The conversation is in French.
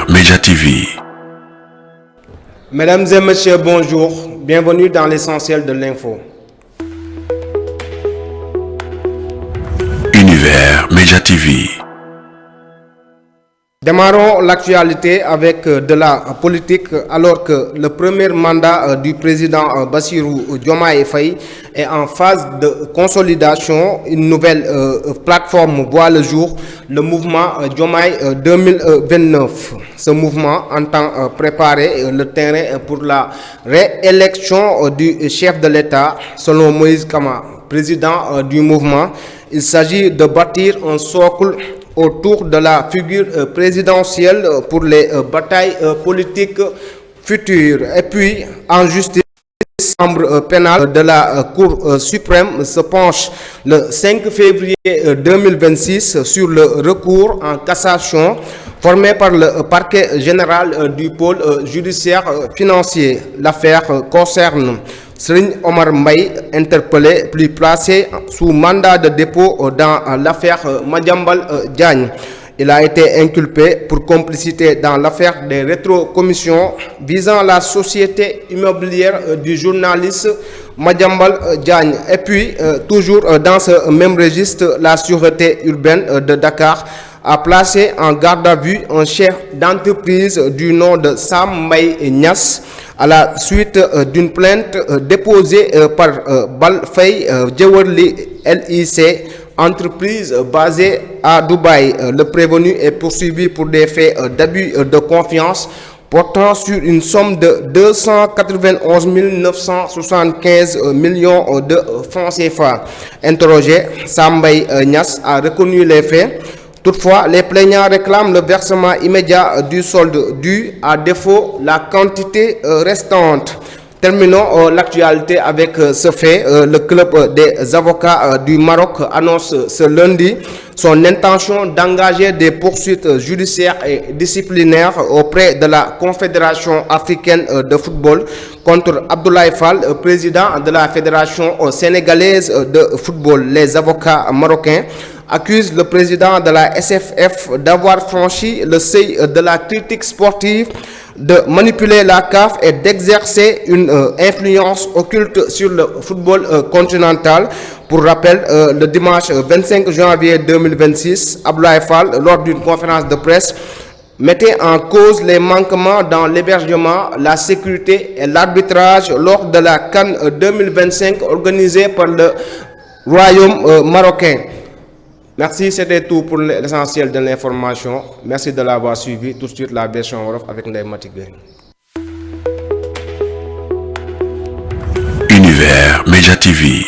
Univers Média TV. Mesdames et messieurs, bonjour. Bienvenue dans l'essentiel de l'info. Univers Média TV. Démarrons l'actualité avec de la politique alors que le premier mandat du président Bassirou Diomaye Faye est en phase de consolidation. Une nouvelle plateforme voit le jour, le mouvement Diomaye 2029. Ce mouvement entend préparer le terrain pour la réélection du chef de l'État. Selon Moïse Kama, président du mouvement, il s'agit de bâtir un socle autour de la figure présidentielle pour les batailles politiques futures. Et puis, en justice, la chambre pénale de la Cour suprême se penche le 5 février 2026 sur le recours en cassation formé par le parquet général du pôle judiciaire financier. L'affaire concerne Serigne Omar Mbaye, interpellé puis placé sous mandat de dépôt dans l'affaire Madiambal Diagne. Il a été inculpé pour complicité dans l'affaire des rétrocommissions visant la société immobilière du journaliste Madiambal Diagne. Et puis, toujours dans ce même registre, la sûreté urbaine de Dakar a placé en garde à vue un chef d'entreprise du nom de Sam Mbaye Niass à la suite d'une plainte déposée par Balfay Djewerli LIC, entreprise basée à Dubaï. Le prévenu est poursuivi pour des faits d'abus de confiance portant sur une somme de 291 975 millions de francs CFA. Interrogé, Sam Mbaye Niass a reconnu les faits. Toutefois, les plaignants réclament le versement immédiat du solde dû, à défaut la quantité restante. Terminons l'actualité avec ce fait. Le club des avocats du Maroc annonce ce lundi son intention d'engager des poursuites judiciaires et disciplinaires auprès de la Confédération africaine de football contre Abdoulaye Fall, président de la Fédération sénégalaise de football. Les avocats marocains accuse le président de la SFF d'avoir franchi le seuil de la critique sportive, de manipuler la CAF et d'exercer une influence occulte sur le football continental. Pour rappel, le dimanche 25 janvier 2026, Abdoulaye Fall, lors d'une conférence de presse, mettait en cause les manquements dans l'hébergement, la sécurité et l'arbitrage lors de la CAN 2025 organisée par le Royaume marocain. Merci, c'était tout pour l'essentiel de l'information. Merci de l'avoir suivi. Tout de suite, la version Wolof avec Ndeye Mati Gueye. Univers Média TV.